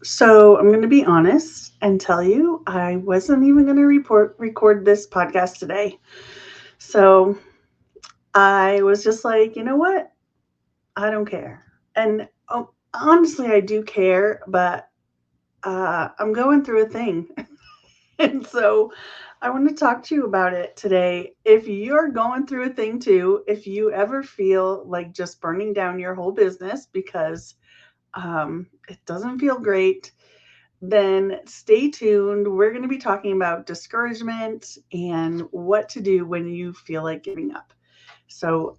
So I'm going to be honest and tell you I wasn't even going to record this podcast today. So I was just like, you know what? I don't care. And honestly, I do care, but I'm going through a thing. And so I want to talk to you about it today. If you're going through a thing too, if you ever feel like just burning down your whole business because it doesn't feel great, then stay tuned. We're going to be talking about discouragement and what to do when you feel like giving up. So,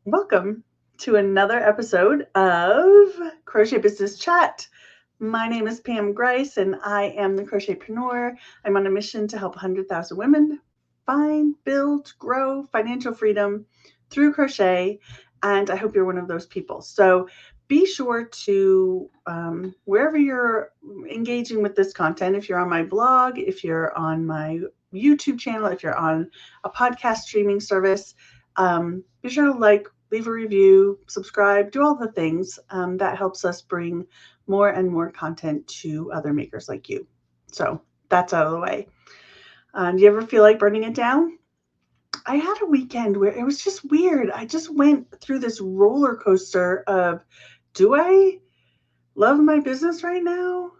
welcome to another episode of Crochet Business Chat. My name is Pam Grice, and I am the Crochetpreneur. I'm on a mission to help 100,000 women find, build, grow financial freedom through crochet. And I hope you're one of those people. So be sure to, wherever you're engaging with this content, if you're on my blog, if you're on my YouTube channel, if you're on a podcast streaming service, be sure to leave a review, subscribe, do all the things. That helps us bring more and more content to other makers like you. So that's out of the way. Do you ever feel like burning it down? I had a weekend where it was just weird. I just went through this roller coaster of, do I love my business right now?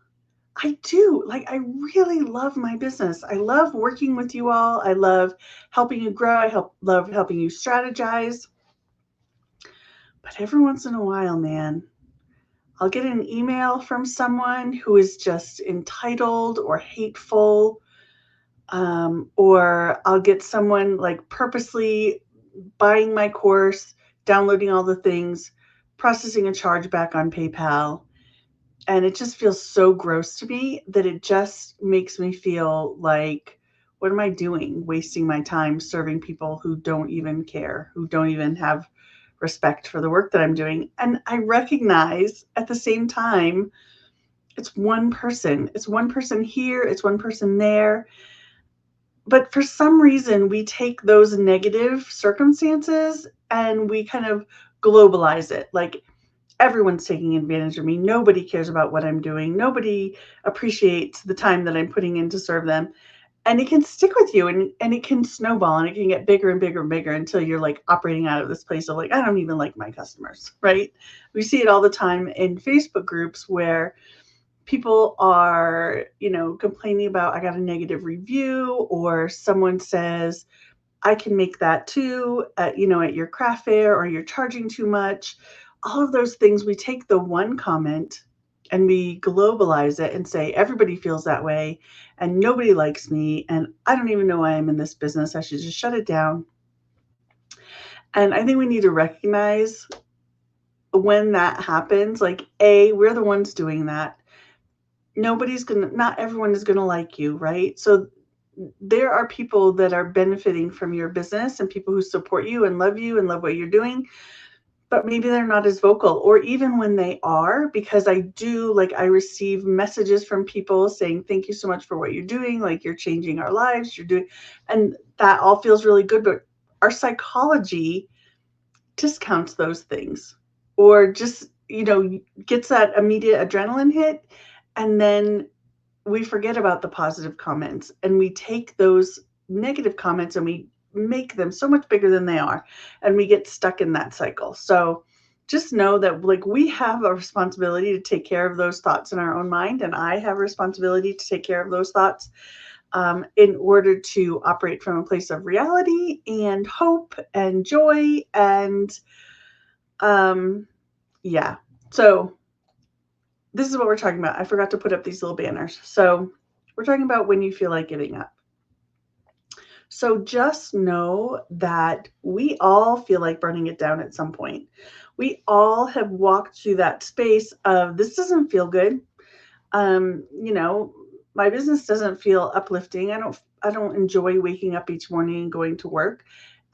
I do. Like, I really love my business. I love working with you all. I love helping you grow. Love helping you strategize. But every once in a while, man, I'll get an email from someone who is just entitled or hateful, or I'll get someone like purposely buying my course, downloading all the things, processing a chargeback on PayPal. And it just feels so gross to me that it just makes me feel like, what am I doing? Wasting my time serving people who don't even care, who don't even have respect for the work that I'm doing. And I recognize at the same time, it's one person. It's one person here, it's one person there. But for some reason, we take those negative circumstances and we kind of globalize it. Like, everyone's taking advantage of me. Nobody cares about what I'm doing. Nobody appreciates the time that I'm putting in to serve them. And it can stick with you, and it can snowball, and it can get bigger and bigger and bigger until you're like operating out of this place of like, I don't even like my customers, right? We see it all the time in Facebook groups where people are, complaining about, I got a negative review, or someone says, I can make that too at your craft fair, or you're charging too much. All of those things, we take the one comment and we globalize it and say, everybody feels that way and nobody likes me. And I don't even know why I'm in this business. I should just shut it down. And I think we need to recognize when that happens, like, we're the ones doing that. Not everyone is going to like you, right? So there are people that are benefiting from your business and people who support you and love what you're doing, but maybe they're not as vocal. Or even when they are, because I receive messages from people saying, thank you so much for what you're doing. Like, you're changing our lives, and that all feels really good. But our psychology discounts those things, or just, gets that immediate adrenaline hit. And then we forget about the positive comments, and we take those negative comments and we make them so much bigger than they are, and we get stuck in that cycle. So just know that, like, we have a responsibility to take care of those thoughts in our own mind, and I have a responsibility to take care of those thoughts, in order to operate from a place of reality and hope and joy. And yeah, so this is what we're talking about. I forgot to put up these little banners. So we're talking about when you feel like giving up. So just know that we all feel like burning it down at some point. We all have walked through that space of, this doesn't feel good. My business doesn't feel uplifting. I don't enjoy waking up each morning and going to work.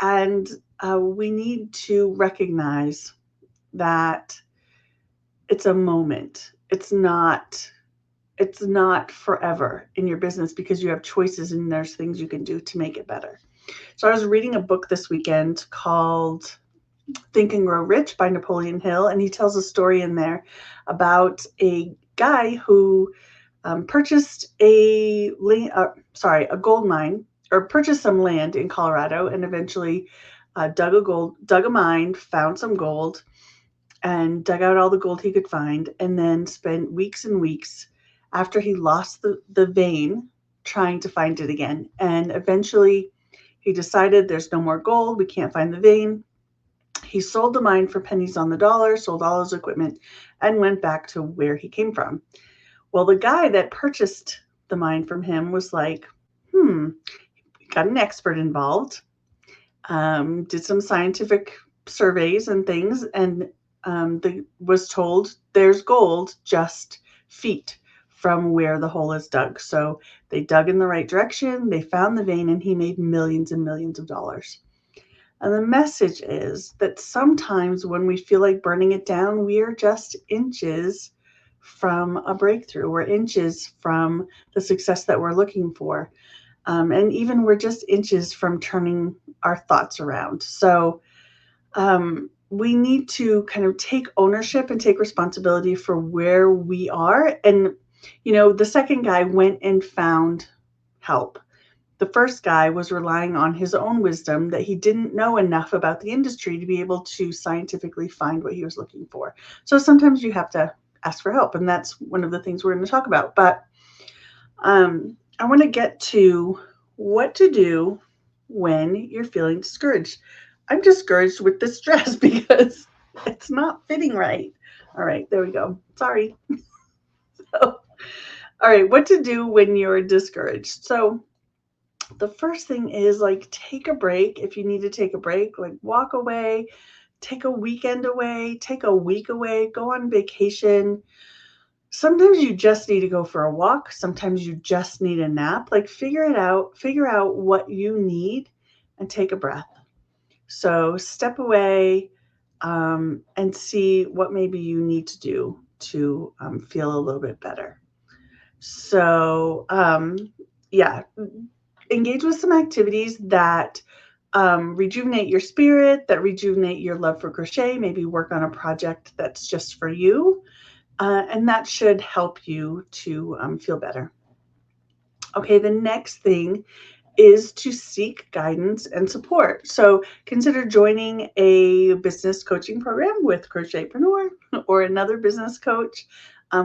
And we need to recognize that it's a moment. It's not forever in your business, because you have choices and there's things you can do to make it better. So I was reading a book this weekend called Think and Grow Rich by Napoleon Hill, and he tells a story in there about a guy who purchased a gold mine, or purchased some land in Colorado, and eventually dug a mine, found some gold, and dug out all the gold he could find, and then spent weeks and weeks after he lost the vein trying to find it again. And eventually he decided there's no more gold, we can't find the vein. He sold the mine for pennies on the dollar, sold all his equipment, and went back to where he came from. Well, the guy that purchased the mine from him was like, got an expert involved, did some scientific surveys and things, and was told there's gold just feet from where the hole is dug. So they dug in the right direction, they found the vein, and he made millions and millions of dollars. And the message is that sometimes when we feel like burning it down, we are just inches from a breakthrough. We're inches from the success that we're looking for. And even we're just inches from turning our thoughts around. So we need to kind of take ownership and take responsibility for where we are. And, the second guy went and found help. The first guy was relying on his own wisdom that he didn't know enough about the industry to be able to scientifically find what he was looking for. So sometimes you have to ask for help, and that's one of the things we're going to talk about. But I want to get to what to do when you're feeling discouraged. I'm discouraged with this dress because it's not fitting right. All right, there we go. Sorry. All right, what to do when you're discouraged. So the first thing is, like, take a break. If you need to take a break, like, walk away, take a weekend away, take a week away, go on vacation. Sometimes you just need to go for a walk. Sometimes you just need a nap. Like, figure out what you need and take a breath. So step away and see what maybe you need to do to feel a little bit better. So engage with some activities that rejuvenate your spirit, that rejuvenate your love for crochet. Maybe work on a project that's just for you. And that should help you to feel better. Okay, the next thing is to seek guidance and support. So consider joining a business coaching program with Crochetpreneur or another business coach.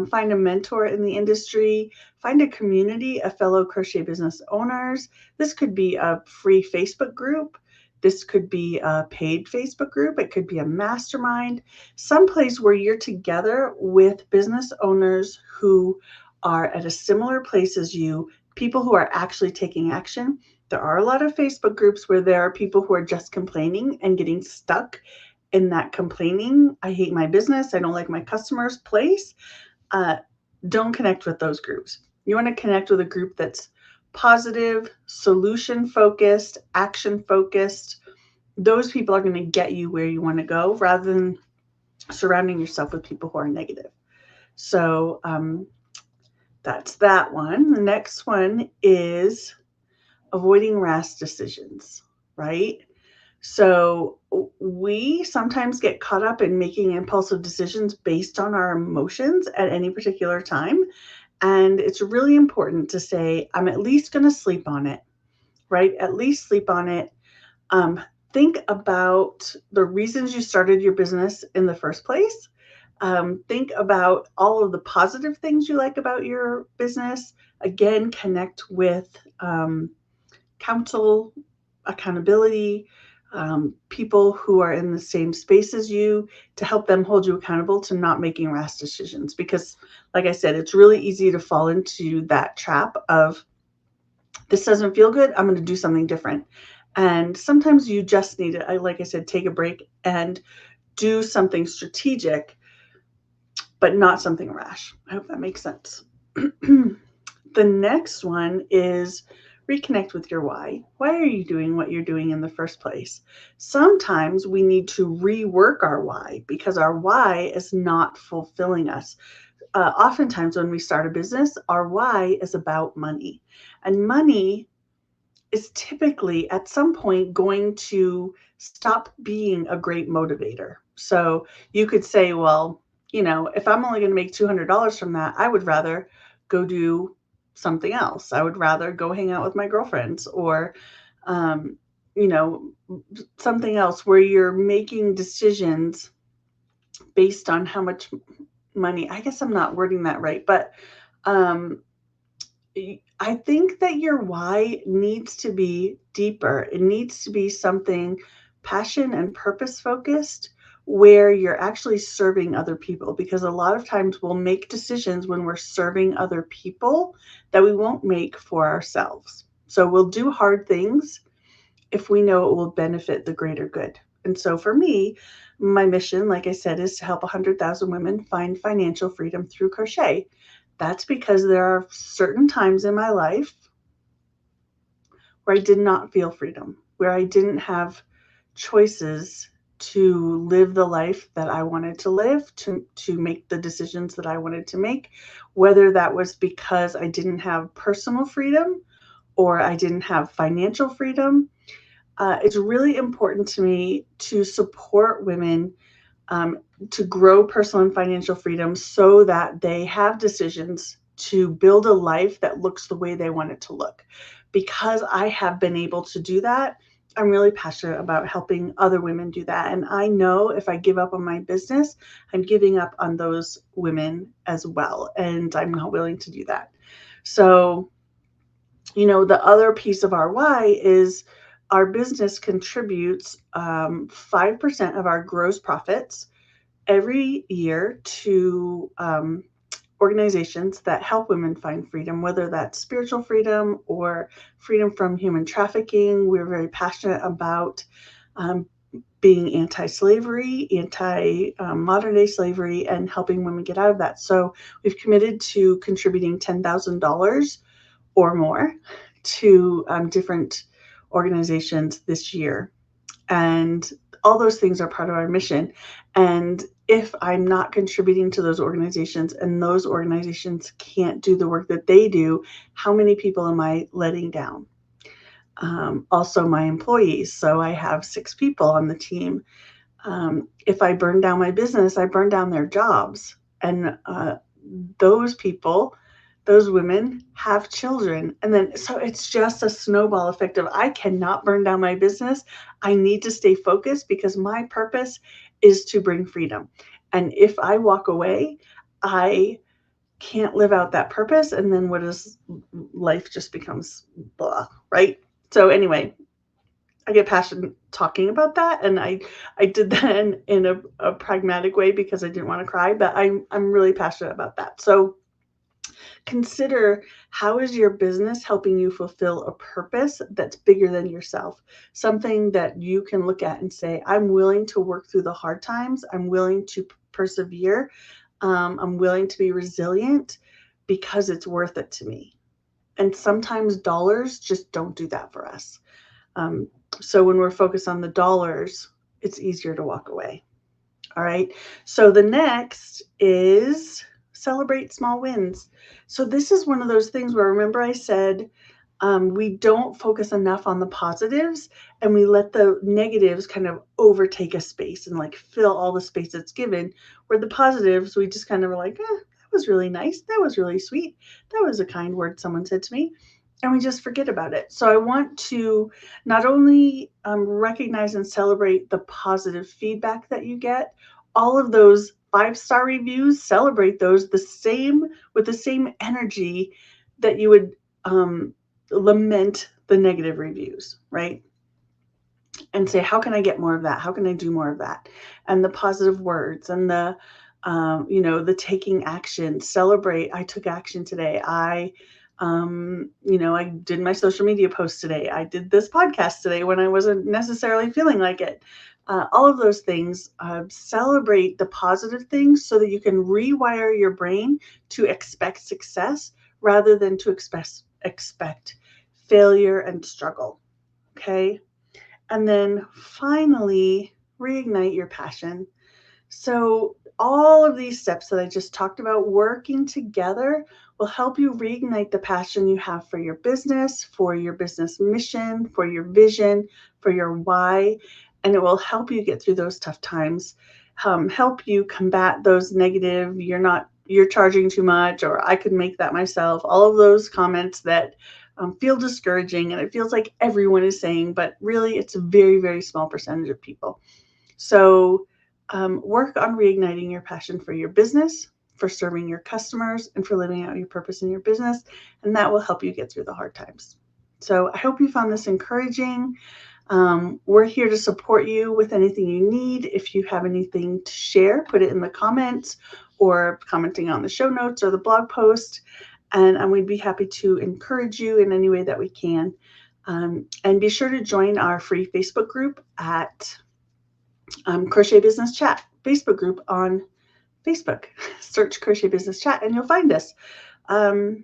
Find a mentor in the industry. Find a community of fellow crochet business owners. This could be a free Facebook group. This could be a paid Facebook group. It could be a mastermind, someplace where you're together with business owners who are at a similar place as you, people who are actually taking action. There are a lot of Facebook groups where there are people who are just complaining and getting stuck in that complaining. I hate my business. I don't like my customers place. Don't connect with those groups. You want to connect with a group that's positive, solution focused, action focused. Those people are going to get you where you want to go rather than surrounding yourself with people who are negative. So that's that one. The next one is avoiding rash decisions, right? So we sometimes get caught up in making impulsive decisions based on our emotions at any particular time. And it's really important to say, I'm at least going to sleep on it, right? At least sleep on it. Think about the reasons you started your business in the first place. Think about all of the positive things you like about your business. Again, connect with counsel, accountability, people who are in the same space as you to help them hold you accountable to not making rash decisions. Because, like I said, it's really easy to fall into that trap of, this doesn't feel good, I'm going to do something different. And sometimes you just need to, like I said, take a break and do something strategic, but not something rash. I hope that makes sense. The next one is reconnect with your why. Why are you doing what you're doing in the first place? Sometimes we need to rework our why because our why is not fulfilling us. Oftentimes when we start a business, our why is about money. And money is typically at some point going to stop being a great motivator. So you could say, well, if I'm only going to make $200 from that, I would rather go do something else. I would rather go hang out with my girlfriends or, you know, something else where you're making decisions based on how much money. I guess I'm not wording that right, but um, I think that your why needs to be deeper. It needs to be something passion and purpose focused where you're actually serving other people, because a lot of times we'll make decisions when we're serving other people that we won't make for ourselves. So we'll do hard things if we know it will benefit the greater good. And so for me, my mission, like I said, is to help 100,000 women find financial freedom through crochet. That's because there are certain times in my life where I did not feel freedom, where I didn't have choices to live the life that I wanted to live, to make the decisions that I wanted to make, whether that was because I didn't have personal freedom or I didn't have financial freedom. It's really important to me to support women to grow personal and financial freedom so that they have decisions to build a life that looks the way they want it to look. Because I have been able to do that, I'm really passionate about helping other women do that. And I know if I give up on my business, I'm giving up on those women as well. And I'm not willing to do that. So, the other piece of our why is our business contributes 5% of our gross profits every year to organizations that help women find freedom, whether that's spiritual freedom or freedom from human trafficking. We're very passionate about being anti-slavery, anti-modern day slavery, and helping women get out of that. So we've committed to contributing $10,000 or more to different organizations this year. And all those things are part of our mission. And if I'm not contributing to those organizations and those organizations can't do the work that they do, how many people am I letting down? Also, my employees. So I have 6 people on the team. If I burn down my business, I burn down their jobs. And those people, those women have children. And then, so it's just a snowball effect of I cannot burn down my business. I need to stay focused because my purpose is to bring freedom. And if I walk away, I can't live out that purpose. And then what is life just becomes blah, right? So anyway, I get passionate talking about that. And I did that in a pragmatic way because I didn't want to cry, but I'm really passionate about that. So consider, how is your business helping you fulfill a purpose that's bigger than yourself? Something that you can look at and say, I'm willing to work through the hard times. I'm willing to persevere. I'm willing to be resilient because it's worth it to me. And sometimes dollars just don't do that for us. So when we're focused on the dollars, it's easier to walk away. All right. So the next is celebrate small wins. So this is one of those things where, remember I said, we don't focus enough on the positives and we let the negatives kind of overtake a space and like fill all the space that's given, where the positives, we just kind of are like, that was really nice. That was really sweet. That was a kind word someone said to me. And we just forget about it. So I want to not only recognize and celebrate the positive feedback that you get, all of those 5-star reviews, celebrate those with the same energy that you would lament the negative reviews, right? And say, how can I get more of that? How can I do more of that? And the positive words and the taking action. Celebrate, I took action today. I did my social media post today. I did this podcast today when I wasn't necessarily feeling like it. All of those things, celebrate the positive things so that you can rewire your brain to expect success rather than to expect failure and struggle. Okay. And then finally, reignite your passion. So all of these steps that I just talked about working together will help you reignite the passion you have for your business mission, for your vision, for your why, and it will help you get through those tough times. help you combat those negative, you're charging too much, or I could make that myself, all of those comments that feel discouraging, and it feels like everyone is saying, but really it's a very, very small percentage of people. So work on reigniting your passion for your business, for serving your customers, and for living out your purpose in your business, and that will help you get through the hard times. So I hope you found this encouraging. We're here to support you with anything you need. If you have anything to share, put it in the comments or commenting on the show notes or the blog post, and we'd be happy to encourage you in any way that we can. And be sure to join our free Facebook group at Crochet Business Chat Facebook group on Facebook. Search Crochet Business Chat and you'll find us. And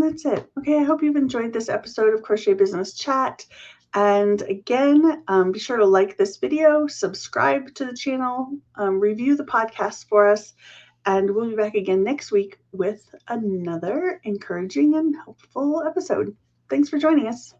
that's it. Okay, I hope you've enjoyed this episode of Crochet Business Chat. And again, be sure to like this video, subscribe to the channel, review the podcast for us, and we'll be back again next week with another encouraging and helpful episode. Thanks for joining us.